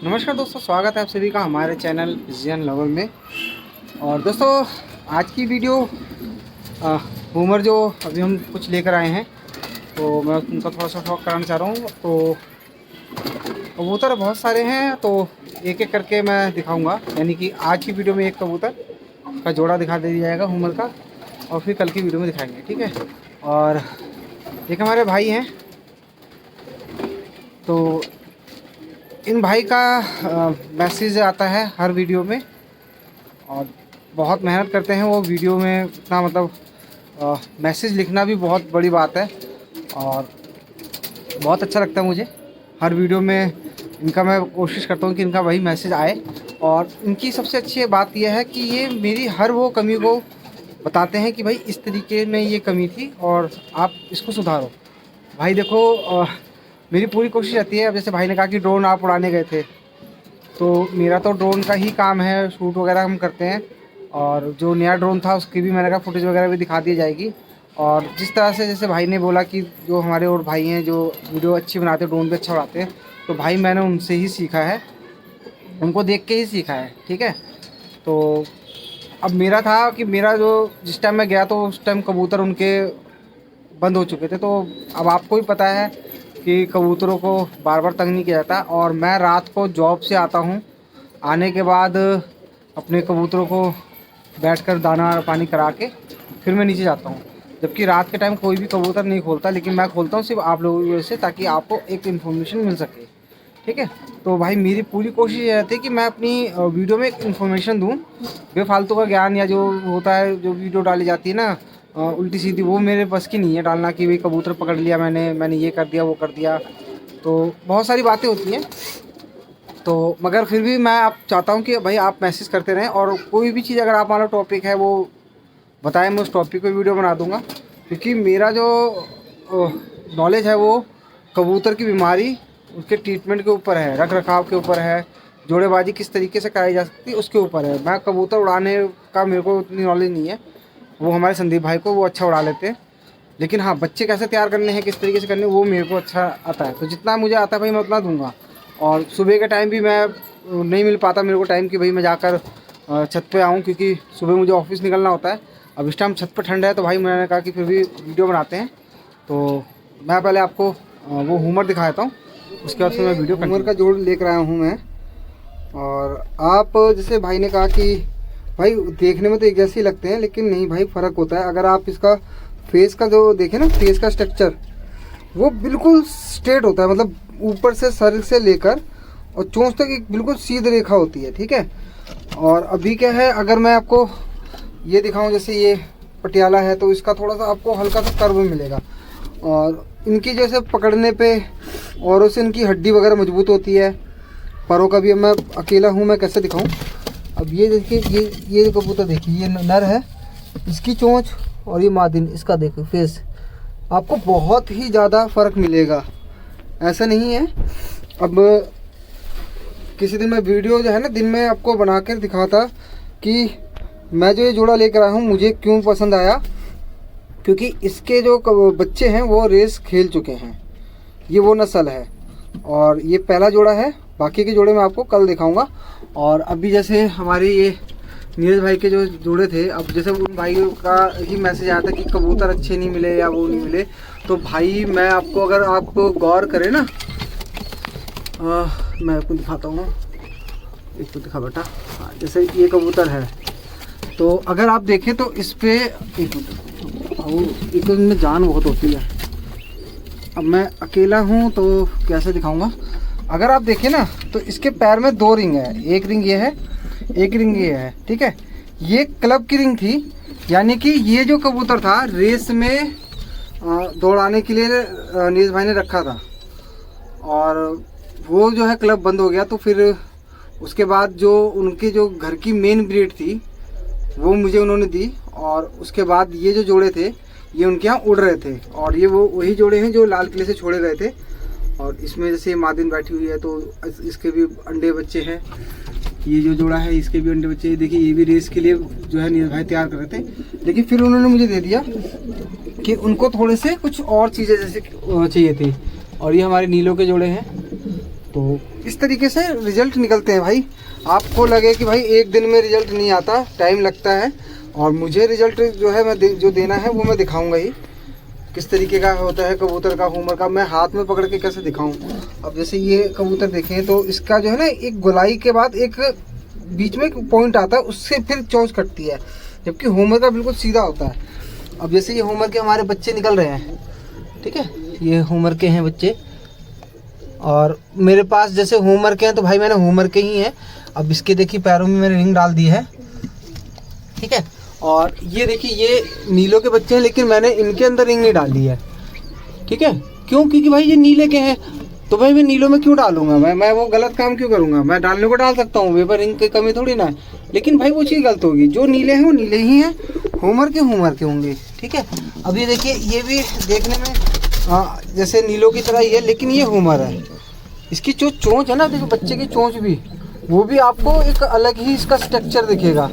नमस्कार दोस्तों, स्वागत है आप सभी का हमारे चैनल जियन लवर में। और दोस्तों आज की वीडियो बूमर जो अभी हम कुछ लेकर आए हैं तो मैं उनका थोड़ा सा टॉक कराना चाह रहा हूँ। तो कबूतर बहुत सारे हैं तो एक एक करके मैं दिखाऊंगा, यानी कि आज की वीडियो में एक कबूतर का जोड़ा दिखा दिया जाएगा बूमर का, और फिर कल की वीडियो में दिखाएंगे, ठीक है। और एक हमारे भाई हैं, तो इन भाई का मैसेज आता है हर वीडियो में और बहुत मेहनत करते हैं वो वीडियो में। इतना मतलब मैसेज लिखना भी बहुत बड़ी बात है और बहुत अच्छा लगता है मुझे। हर वीडियो में इनका मैं कोशिश करता हूँ कि इनका वही मैसेज आए। और इनकी सबसे अच्छी बात यह है कि ये मेरी हर वो कमी को बताते हैं कि भाई इस तरीके में ये कमी थी और आप इसको सुधारो। भाई देखो, मेरी पूरी कोशिश रहती है। अब जैसे भाई ने कहा कि ड्रोन आप उड़ाने गए थे, तो मेरा तो ड्रोन का ही काम है, शूट वगैरह हम करते हैं। और जो नया ड्रोन था उसकी भी मैंने कहा फुटेज वगैरह भी दिखा दी जाएगी। और जिस तरह से जैसे भाई ने बोला कि जो हमारे और भाई हैं जो वीडियो अच्छी बनाते हैं, ड्रोन भी अच्छा उड़ाते हैं, तो भाई मैंने उनसे ही सीखा है, उनको देख के ही सीखा है, ठीक है। तो अब मेरा था कि मेरा जो जिस टाइम मैं गया तो उस टाइम कबूतर उनके बंद हो चुके थे। तो अब आपको भी पता है कि कबूतरों को बार बार तंग नहीं किया जाता। और मैं रात को जॉब से आता हूँ, आने के बाद अपने कबूतरों को बैठकर दाना पानी करा के फिर मैं नीचे जाता हूँ। जबकि रात के टाइम कोई भी कबूतर नहीं खोलता, लेकिन मैं खोलता हूँ सिर्फ आप लोगों की वजह से, ताकि आपको एक इन्फॉर्मेशन मिल सके, ठीक है। तो भाई मेरी पूरी कोशिश ये रहती है कि मैं अपनी वीडियो में एक इन्फॉर्मेशन दूँ। बेफालतू का ज्ञान या जो होता है, जो वीडियो डाली जाती है ना उल्टी सीधी, वो मेरे बस की नहीं है डालना कि भाई कबूतर पकड़ लिया मैंने ये कर दिया वो कर दिया। तो बहुत सारी बातें होती हैं, तो मगर फिर भी मैं आप चाहता हूँ कि भाई आप मैसेज करते रहें। और कोई भी चीज़ अगर आप मान लो टॉपिक है वो बताएं, मैं उस टॉपिक पे वीडियो बना दूँगा। क्योंकि मेरा जो नॉलेज है वो कबूतर की बीमारी, उसके ट्रीटमेंट के ऊपर है, रख रखाव के ऊपर है, जोड़ेबाजी किस तरीके से कराई जा सकती है उसके ऊपर है। मैं कबूतर उड़ाने का मेरे को उतनी नॉलेज नहीं है, वो हमारे संदीप भाई को वो अच्छा उड़ा लेते हैं। लेकिन हाँ, बच्चे कैसे तैयार करने हैं, किस तरीके से करने हैं, वो मेरे को अच्छा आता है। तो जितना मुझे आता है भाई मैं उतना दूंगा। और सुबह के टाइम भी मैं नहीं मिल पाता मेरे को टाइम कि भाई मैं जाकर छत पे आऊँ, क्योंकि सुबह मुझे ऑफिस निकलना होता है। अब इस टाइम छत पर ठंड है, तो भाई मैंने कहा कि फिर भी वीडियो बनाते हैं। तो मैं पहले आपको वो हुमर दिखा देता हूँ, उसके बाद फिर मैं वीडियो हुमर का जोड़ लेकर आया हूँ मैं। और आप जैसे भाई ने कहा कि भाई देखने में तो एक जैसे ही लगते हैं, लेकिन नहीं भाई, फ़र्क होता है। अगर आप इसका फेस का जो देखें ना, फेस का स्ट्रक्चर वो बिल्कुल स्ट्रेट होता है, मतलब ऊपर से सर से लेकर और चोंच तक एक बिल्कुल सीधी रेखा होती है, ठीक है। और अभी क्या है, अगर मैं आपको ये दिखाऊं, जैसे ये पटियाला है तो इसका थोड़ा सा आपको हल्का सा कर्व मिलेगा। और इनकी जैसे पकड़ने पे औरों से इनकी हड्डी वगैरह मजबूत होती है। परों का भी, अब मैं अकेला हूँ, मैं कैसे दिखाऊँ। अब ये देखिए, ये कबूतर देखिए, ये नर है, इसकी चोंच और ये मादिन, इसका देखो फेस, आपको बहुत ही ज़्यादा फ़र्क मिलेगा, ऐसा नहीं है। अब किसी दिन मैं वीडियो जो है ना दिन में आपको बना कर दिखाता कि मैं जो ये जोड़ा लेकर आया हूँ मुझे क्यों पसंद आया। क्योंकि इसके जो बच्चे हैं वो रेस खेल चुके हैं, ये वो नस्ल है। और ये पहला जोड़ा है, बाकी के जोड़े मैं आपको कल दिखाऊंगा। और अभी जैसे हमारे ये नीरज भाई के जो जोड़े थे, अब जैसे उन भाइयों का ही मैसेज आया था कि कबूतर अच्छे नहीं मिले या वो नहीं मिले। तो भाई मैं आपको, अगर आप गौर करें ना, मैं आपको दिखाता हूँ, एक तो दिखा बेटा। हाँ, जैसे ये कबूतर है, तो अगर आप देखें तो इस पर एक इनमें जान बहुत होती है। अब मैं अकेला हूँ तो कैसे दिखाऊंगा। अगर आप देखें ना तो इसके पैर में 2 रिंग है, एक रिंग ये है, एक रिंग ये है, ठीक है। ये क्लब की रिंग थी, यानी कि ये जो कबूतर था रेस में दौड़ाने के लिए नीरज भाई ने रखा था। और वो जो है क्लब बंद हो गया, तो फिर उसके बाद जो उनके जो घर की मेन ब्रीड थी वो मुझे उन्होंने दी। और उसके बाद ये जो जोड़े थे ये उनके यहाँ उड़ रहे थे, और ये वो वही जोड़े हैं जो लाल किले से छोड़े गए थे। और इसमें जैसे मादिन बैठी हुई है तो इसके भी अंडे बच्चे हैं। ये जो जोड़ा है इसके भी अंडे बच्चे, देखिए ये भी रेस के लिए जो है नीरज भाई तैयार कर रहे थे। लेकिन फिर उन्होंने मुझे दे दिया कि उनको थोड़े से कुछ और चीज़ें जैसे चाहिए थी। और ये हमारे नीलों के जोड़े हैं। तो इस तरीके से रिजल्ट निकलते हैं भाई। आपको लगे कि भाई एक दिन में रिजल्ट नहीं आता, टाइम लगता है, और मुझे रिजल्ट जो है मैं जो देना है वो मैं दिखाऊंगा ही। किस तरीके का होता है कबूतर का होमर का, मैं हाथ में पकड़ के कैसे दिखाऊं। अब जैसे ये कबूतर देखें तो इसका जो है ना एक गोलाई के बाद एक बीच में एक पॉइंट आता है, उससे फिर चोंच कटती है, जबकि होमर का बिल्कुल सीधा होता है। अब जैसे ये होमर के हमारे बच्चे निकल रहे हैं, ठीक है, ये होमर के हैं बच्चे, और मेरे पास जैसे होमर के हैं तो भाई मैंने होमर के ही हैं। अब इसके देखिए पैरों में मैंने रिंग डाल दी है, ठीक है। और ये देखिए ये नीलों के बच्चे हैं, लेकिन मैंने इनके अंदर रिंग नहीं डाली है, ठीक है। क्यों? क्योंकि भाई ये नीले के हैं, तो भाई मैं नीलों में क्यों डालूंगा, मैं वो गलत काम क्यों करूंगा। मैं डालने को डाल सकता हूँ, वेपर रिंग की कमी थोड़ी ना है, लेकिन भाई वो चीज़ गलत होगी। जो नीले हैं वो नीले ही हैं, होमर के होंगे, ठीक है। अब ये देखिए ये भी देखने में जैसे नीलों की तरह ही है, लेकिन ये होमर है। इसकी जो चोंच है ना, देखो बच्चे की चोंच भी, वो भी आपको एक अलग ही इसका स्ट्रक्चर दिखेगा।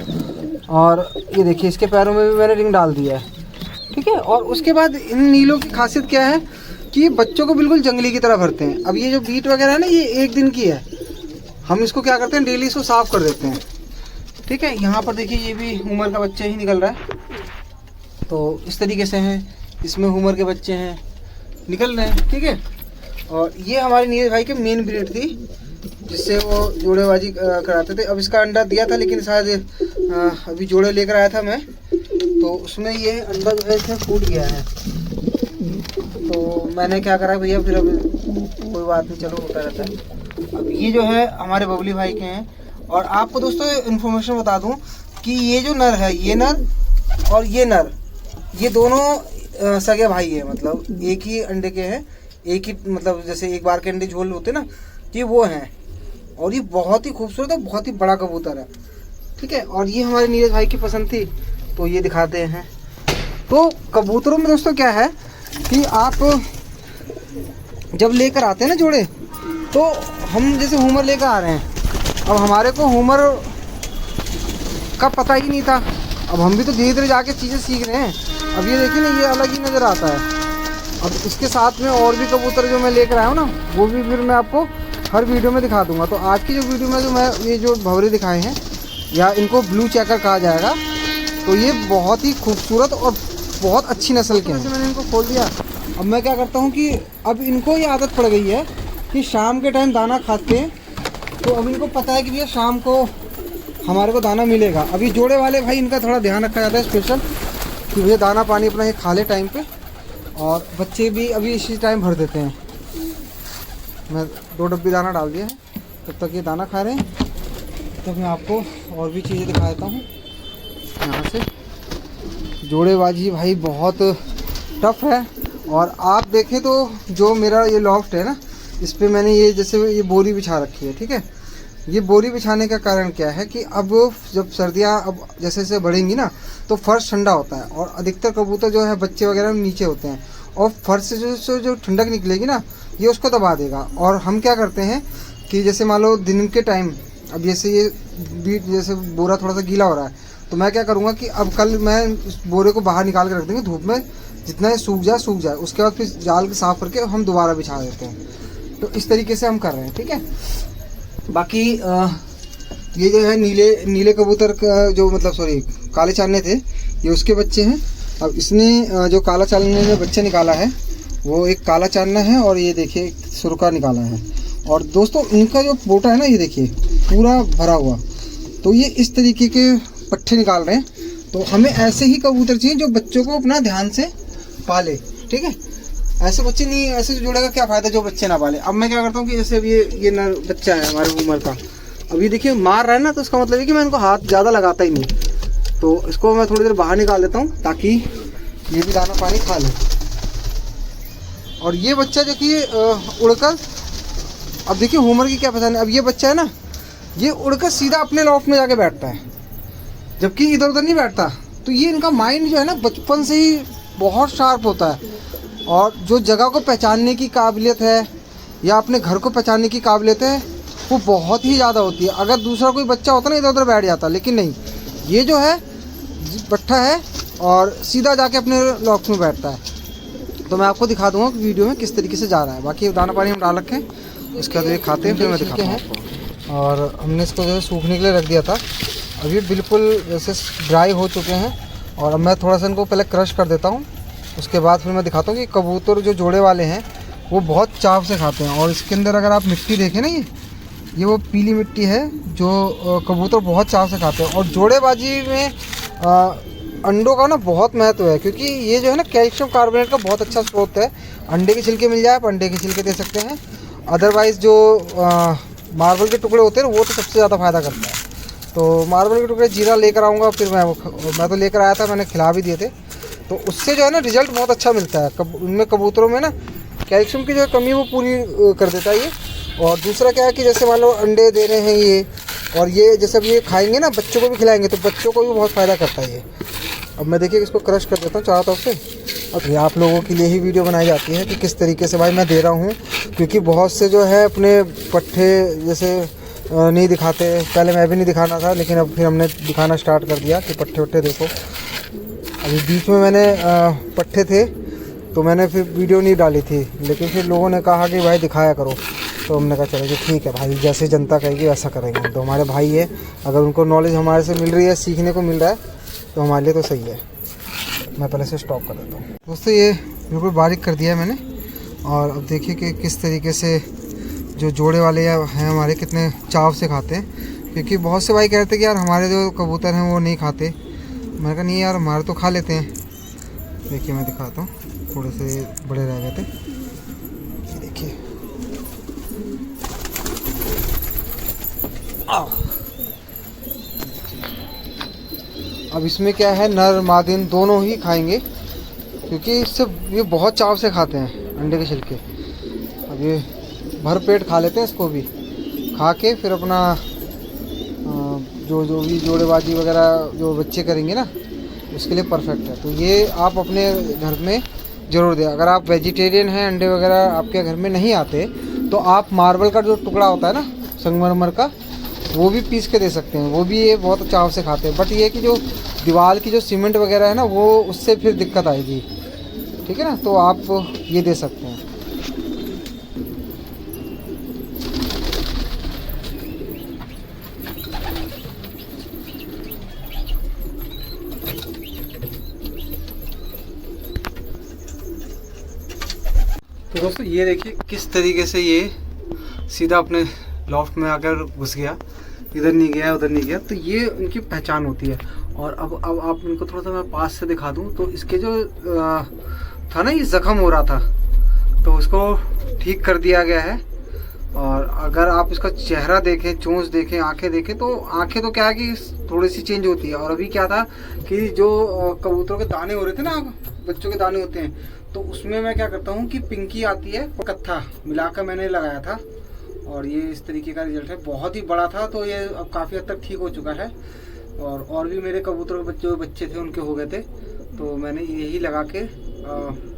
और ये देखिए इसके पैरों में भी मैंने रिंग डाल दिया है, ठीक है। और उसके बाद इन नीलों की खासियत क्या है कि ये बच्चों को बिल्कुल जंगली की तरह भरते हैं। अब ये जो बीट वगैरह है ना, ये एक दिन की है, हम इसको क्या करते हैं डेली इसको साफ़ कर देते हैं, ठीक है। यहाँ पर देखिए ये भी होमर का बच्चा ही निकल रहा है, तो इस तरीके से हैं, इसमें होमर के बच्चे हैं निकल रहे हैं, ठीक है। और ये हमारे नीरज भाई के मेन ब्रीड थी, जिससे वो जोड़ेबाजी कराते थे। अब इसका अंडा दिया था, लेकिन शायद अभी जोड़े लेकर आया था मैं, तो उसमें ये अंडा जो है इसमें फूट गया है। तो मैंने क्या करा भैया, फिर अब कोई बात नहीं, चलो होता रहता है। अब ये जो है हमारे बबली भाई के हैं। और आपको दोस्तों इन्फॉर्मेशन बता दूं कि ये जो नर है, ये नर और ये नर, ये दोनों सगे भाई है, मतलब एक ही अंडे के हैं, एक ही मतलब जैसे एक बार के अंडे झोल होते ना, ये वो हैं। और ये बहुत ही खूबसूरत है, बहुत ही बड़ा कबूतर है, ठीक है। और ये हमारे नीरज भाई की पसंद थी, तो ये दिखाते हैं। तो कबूतरों में दोस्तों क्या है कि आप जब लेकर आते हैं ना जोड़े, तो हम जैसे होमर लेकर आ रहे हैं, अब हमारे को होमर का पता ही नहीं था, अब हम भी तो धीरे धीरे जाके चीज़ें सीख रहे हैं। अब ये देखिए ना, ये अलग ही नज़र आता है। अब इसके साथ में और भी कबूतर जो मैं लेकर आया हूँ ना, वो भी फिर मैं आपको हर वीडियो में दिखा दूंगा। तो आज की जो वीडियो में जो मैं ये जो भंवरे दिखाए हैं, या इनको ब्लू चेकर कहा जाएगा, तो ये बहुत ही खूबसूरत और बहुत अच्छी नस्ल के हैं। मैंने इनको खोल दिया। अब मैं क्या करता हूँ कि अब इनको ये आदत पड़ गई है कि शाम के टाइम दाना खाते हैं, तो अब इनको पता है कि भैया शाम को हमारे को दाना मिलेगा। अभी जोड़े वाले भाई इनका थोड़ा ध्यान रखा जाता है स्पेशल, कि भैया दाना पानी अपना ये खा ले टाइम पे, और बच्चे भी अभी इसी टाइम भर देते हैं। मैं 2 डब्बी दाना डाल दिया है, तब तक ये दाना खा रहे हैं। तब मैं आपको और भी चीज़ें दिखा देता हूँ यहाँ से। जोड़ेबाजी भाई बहुत टफ है। और आप देखें तो जो मेरा ये लॉफ्ट है ना, इस पर मैंने ये जैसे ये बोरी बिछा रखी है, ठीक है। ये बोरी बिछाने का कारण क्या है कि अब जब सर्दियाँ अब जैसे जैसे बढ़ेंगी ना, तो फर्श ठंडा होता है, और अधिकतर कबूतर जो है बच्चे वगैरह नीचे होते हैं, और फर्श से जो ठंडक निकलेगी ना, ये उसको दबा देगा। और हम क्या करते हैं कि जैसे मान लो दिन के टाइम, अब जैसे ये बीट जैसे बोरा थोड़ा सा गीला हो रहा है, तो मैं क्या करूँगा कि अब कल मैं इस बोरे को बाहर निकाल के रख देंगे धूप में, जितना ये सूख जाए, उसके बाद फिर जाल साफ़ करके हम दोबारा बिछा देते हैं। तो इस तरीके से हम कर रहे हैं, ठीक है। बाकी ये जो है नीले कबूतर का जो मतलब सॉरी काले चांदने थे, ये उसके बच्चे हैं। अब इसने जो काला चांदने ने बच्चे निकाला है, वो एक काला चांदना है, और ये देखिए सुरका निकाला है। और दोस्तों इनका जो पोटा है ना, ये देखिए पूरा भरा हुआ, तो ये इस तरीके के पट्टे निकाल रहे हैं। तो हमें ऐसे ही कबूतर चाहिए जो बच्चों को अपना ध्यान से पाले, ठीक है। ऐसे बच्चे नहीं, ऐसे जोड़ेगा क्या फ़ायदा जो बच्चे ना पाले। अब मैं क्या करता हूँ कि जैसे अब ये नर बच्चा है हमारे उम्र का, अब ये देखिए मार रहा है ना, तो इसका मतलब है कि मैं इनको हाथ ज़्यादा लगाता ही नहीं, तो इसको मैं थोड़ी देर बाहर निकाल देता हूँ ताकि ये भी दाना पानी खा ले। और ये बच्चा जो कि उड़कर, अब देखिए होमर की क्या पहचान है। अब ये बच्चा है ना, ये उड़कर सीधा अपने लॉफ्ट में जाके बैठता है, जबकि इधर उधर नहीं बैठता। तो ये इनका माइंड जो है ना बचपन से ही बहुत शार्प होता है, और जो जगह को पहचानने की काबिलियत है या अपने घर को पहचानने की काबिलियत है, वो बहुत ही ज़्यादा होती है। अगर दूसरा कोई बच्चा होता ना, इधर उधर बैठ जाता, लेकिन नहीं, ये जो है बट्ठा है और सीधा जाके अपने लॉफ्ट में बैठता है। तो मैं आपको दिखा दूँगा कि वीडियो में किस तरीके से जा रहा है। बाकी दाना पानी हम डाल रखे हैं, इसका तो ये खाते हैं, फिर मैं दिखाता हूँ आपको। और हमने इसको जो है सूखने के लिए रख दिया था, अब ये बिल्कुल जैसे ड्राई हो चुके हैं। और अब मैं थोड़ा सा इनको पहले क्रश कर देता हूँ, उसके बाद फिर मैं दिखाता हूँ कि कबूतर जो जोड़े वाले हैं वो बहुत चाव से खाते हैं। और इसके अंदर अगर आप मिट्टी देखें ना, ये वो पीली मिट्टी है जो कबूतर बहुत चाव से खाते हैं। और जोड़ेबाजी में अंडों का ना बहुत महत्व है, क्योंकि ये जो है ना कैल्शियम कार्बोनेट का बहुत अच्छा स्रोत है। अंडे के छिलके मिल जाए आप अंडे के छिलके दे सकते हैं, अदरवाइज़ जो मार्बल के टुकड़े होते हैं वो तो सबसे ज़्यादा फ़ायदा करता है। तो मार्बल के टुकड़े जीरा लेकर आऊँगा, फिर मैं तो लेकर आया था, मैंने खिला भी दिए थे। तो उससे जो है ना रिज़ल्ट बहुत अच्छा मिलता है। उनमें कबूतरों में ना कैल्शियम की जो कमी वो पूरी कर देता है ये। और दूसरा क्या है कि जैसे मान लो अंडे दे रहे हैं ये, और ये जैसे अब ये खाएंगे ना, बच्चों को भी खिलाएंगे तो बच्चों को भी बहुत फ़ायदा करता है ये। अब मैं देखिए इसको क्रश कर देता हूँ चारों तरफ से। अब ये आप लोगों के लिए ही वीडियो बनाई जाती है कि किस तरीके से भाई मैं दे रहा हूँ, क्योंकि बहुत से जो है अपने पट्ठे जैसे नहीं दिखाते। पहले मैं भी नहीं दिखाना था, लेकिन अब फिर हमने दिखाना स्टार्ट कर दिया कि पट्ठे वट्ठे देखो। अभी बीच में मैंने पट्ठे थे तो मैंने फिर वीडियो नहीं डाली थी, लेकिन फिर लोगों ने कहा कि भाई दिखाया करो, तो हमने कहा चलो ठीक है भाई, जैसे जनता कहेगी वैसा करेंगे। तो हमारे भाई है, अगर उनको नॉलेज हमारे से मिल रही है, सीखने को मिल रहा है, तो हमारे लिए तो सही है। मैं पहले से स्टॉप कर देता हूँ दोस्तों। ये बिल्कुल बारीक कर दिया है मैंने। और अब देखिए कि किस तरीके से जो जोड़े वाले हैं हमारे कितने चाव से खाते हैं, क्योंकि बहुत से भाई कहते हैं कि यार हमारे जो कबूतर हैं वो नहीं खाते। मैंने कहा नहीं यार, हमारे तो खा लेते हैं। देखिए मैं दिखाता हूँ, थोड़े से बड़े रह गए थे, ये देखिए। अब इसमें क्या है, नर मादिन दोनों ही खाएंगे, क्योंकि इससे ये बहुत चाव से खाते हैं अंडे के छिलके। अब ये भर पेट खा लेते हैं, इसको भी खा के फिर अपना जो भी जोड़ेबाजी वगैरह जो बच्चे करेंगे ना, उसके लिए परफेक्ट है। तो ये आप अपने घर में ज़रूर दें। अगर आप वेजिटेरियन हैं, अंडे वगैरह आपके घर में नहीं आते, तो आप मार्बल का जो टुकड़ा होता है ना संगमरमर का, वो भी पीस के दे सकते हैं, वो भी ये बहुत चाव से खाते हैं। बट ये कि जो दीवार की जो सीमेंट वगैरह है ना, वो उससे फिर दिक्कत आएगी, ठीक है ना। तो आप ये दे सकते हैं। तो दोस्तों ये देखिए किस तरीके से ये सीधा अपने लॉफ्ट में आकर घुस गया, इधर नहीं गया उधर नहीं गया। तो ये उनकी पहचान होती है। और अब आप इनको थोड़ा सा मैं पास से दिखा दूं, तो इसके जो था ना, ये ज़ख्म हो रहा था, तो उसको ठीक कर दिया गया है। और अगर आप इसका चेहरा देखें, चोंच देखें, आंखें देखें, तो आंखें तो क्या है कि थोड़ी सी चेंज होती है। और अभी क्या था कि जो कबूतरों के दाने हो रहे थे ना, बच्चों के दाने होते हैं, तो उसमें मैं क्या करता हूँ कि पिंकी आती है, कत्था मिलाकर मैंने लगाया था, और ये इस तरीके का रिजल्ट है। बहुत ही बड़ा था, तो ये अब काफ़ी हद तक ठीक हो चुका है। और भी मेरे कबूतरों के बच्चे थे उनके हो गए थे, तो मैंने यही लगा के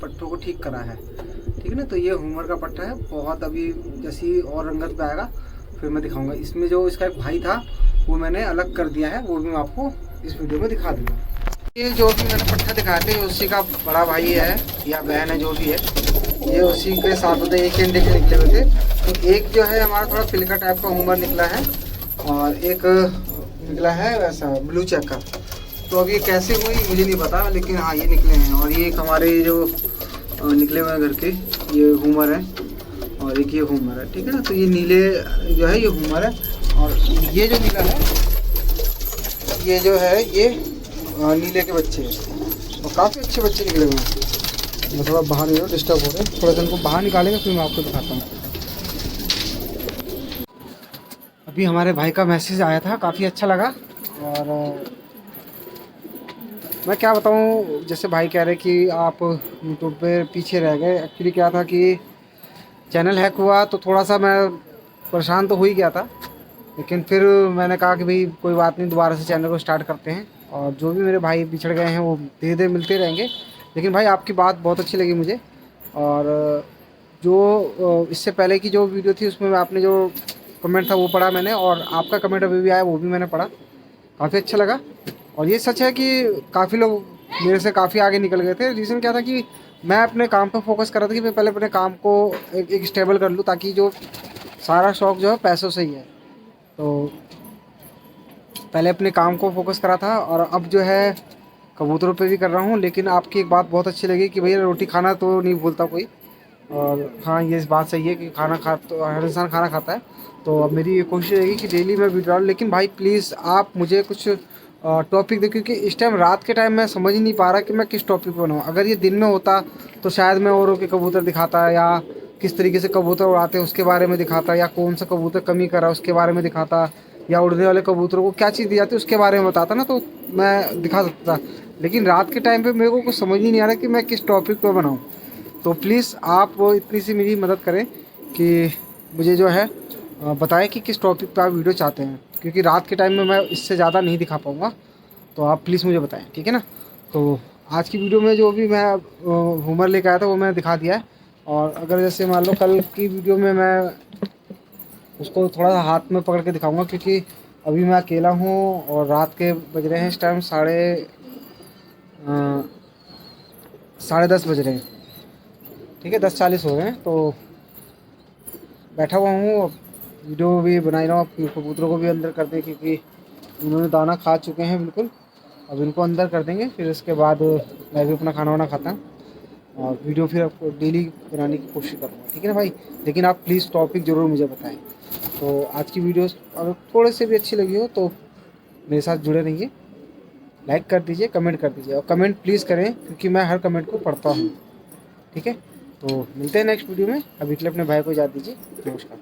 पट्टों को ठीक करा है, ठीक है ना। तो ये हुमर का पट्टा है, बहुत अभी जैसी और रंगत पे आएगा फिर मैं दिखाऊंगा। इसमें जो इसका एक भाई था वो मैंने अलग कर दिया है, वो भी मैं आपको इस वीडियो में दिखा दूँगा। ये जो भी मैंने पट्टा दिखाए थे उसी का बड़ा भाई है या बहन है, जो भी है, ये उसी के साथ होते एक अंडे के निकले हुए थे। तो एक जो है हमारा थोड़ा पिलका टाइप का हुमर निकला है, और एक निकला है वैसा ब्लू चेक का। तो अब ये कैसे हुई मुझे नहीं पता, लेकिन हाँ ये निकले हैं। और ये एक हमारे जो निकले हुए हैं घर के, ये हुमर है, और एक ये हुमर है, ठीक है ना। तो ये नीले जो है ये हुमर है, और ये जो नीला है ये जो है ये नीले के बच्चे हैं, और काफ़ी अच्छे बच्चे निकले हुए हैं। मैं थोड़ा बाहर नहीं डिस्टर्ब हो रहे हैं, थोड़ा सा इनको बाहर निकालेंगे फिर मैं आपको दिखाता हूँ। अभी हमारे भाई का मैसेज आया था, काफ़ी अच्छा लगा। और मैं क्या बताऊँ, जैसे भाई कह रहे कि आप यूट्यूब पे पीछे रह गए। एक्चुअली क्या था कि चैनल हैक हुआ, तो थोड़ा सा मैं परेशान तो हो ही गया था, लेकिन फिर मैंने कहा कि भाई कोई बात नहीं, दोबारा से चैनल को स्टार्ट करते हैं। और जो भी मेरे भाई बिछड़ गए हैं वो धीरे धीरे मिलते रहेंगे। लेकिन भाई आपकी बात बहुत अच्छी लगी मुझे, और जो इससे पहले की जो वीडियो थी उसमें आपने जो कमेंट था वो पढ़ा मैंने, और आपका कमेंट अभी भी आया वो भी मैंने पढ़ा, काफ़ी अच्छा लगा। और ये सच है कि काफ़ी लोग मेरे से काफ़ी आगे निकल गए थे। रीज़न क्या था कि मैं अपने काम पर फोकस कर रहा था कि मैं पहले अपने काम को एक स्टेबल कर लूँ, ताकि जो सारा शौक जो है पैसों से ही है। तो पहले अपने काम को फोकस करा था और अब जो है कबूतरों पे भी कर रहा हूँ। लेकिन आपकी एक बात बहुत अच्छी लगी कि भैया रोटी खाना तो नहीं भूलता कोई। और हाँ, ये इस बात सही है कि खाना खा तो हर इंसान खाना खाता है। तो अब मेरी ये कोशिश रहेगी कि डेली मैं वीडियो डालूँ। लेकिन भाई प्लीज़ आप मुझे कुछ टॉपिक दो, क्योंकि इस टाइम रात के टाइम मैं समझ ही नहीं पा रहा कि मैं किस टॉपिक पर बनाऊँ। अगर ये दिन में होता तो शायद मैं औरों के कबूतर दिखाता, या किस तरीके से कबूतर उड़ाते हैं उसके बारे में दिखाता, या कौन सा कबूतर कमी करा उसके बारे में दिखाता, या उड़ने वाले कबूतरों को क्या चीज़ दी जाती है उसके बारे में बताता ना, तो मैं दिखा सकता था। लेकिन रात के टाइम पे मेरे को कुछ समझ ही नहीं आ रहा कि मैं किस टॉपिक पर बनाऊँ। तो प्लीज़ आप वो इतनी सी मेरी मदद करें कि मुझे जो है बताएं कि किस टॉपिक पर आप वीडियो चाहते हैं, क्योंकि रात के टाइम में मैं इससे ज़्यादा नहीं दिखा पाऊँगा। तो आप प्लीज़ मुझे बताएं, ठीक है ना। तो आज की वीडियो में जो भी मैं humor लेकर आया था वो मैंने दिखा दिया है। और अगर जैसे मान लो कल की वीडियो में मैं उसको थोड़ा सा हाथ में पकड़ के दिखाऊंगा, क्योंकि अभी मैं अकेला हूँ और रात के बज रहे हैं इस टाइम 10:30 बज रहे हैं, ठीक है, 10:40 हो गए हैं। तो बैठा हुआ हूँ, अब वीडियो भी बना ही रहा हूँ। अपने कबूतरों को भी अंदर कर दें, क्योंकि उन्होंने दाना खा चुके हैं बिल्कुल। अब इनको अंदर कर देंगे, फिर उसके बाद मैं भी अपना खाना वाना खाता हूँ और वीडियो फिर आपको डेली बनाने की कोशिश करूँगा, ठीक है ना भाई। लेकिन आप प्लीज़ टॉपिक ज़रूर मुझे बताएं। तो आज की वीडियोस अगर थोड़े से भी अच्छी लगी हो तो मेरे साथ जुड़े रहिए, लाइक कर दीजिए, कमेंट कर दीजिए, और कमेंट प्लीज़ करें क्योंकि मैं हर कमेंट को पढ़ता हूँ, ठीक है। तो मिलते हैं नेक्स्ट वीडियो में। अभी के लिए अपने भाई को इजाज़त दीजिए। नमस्कार।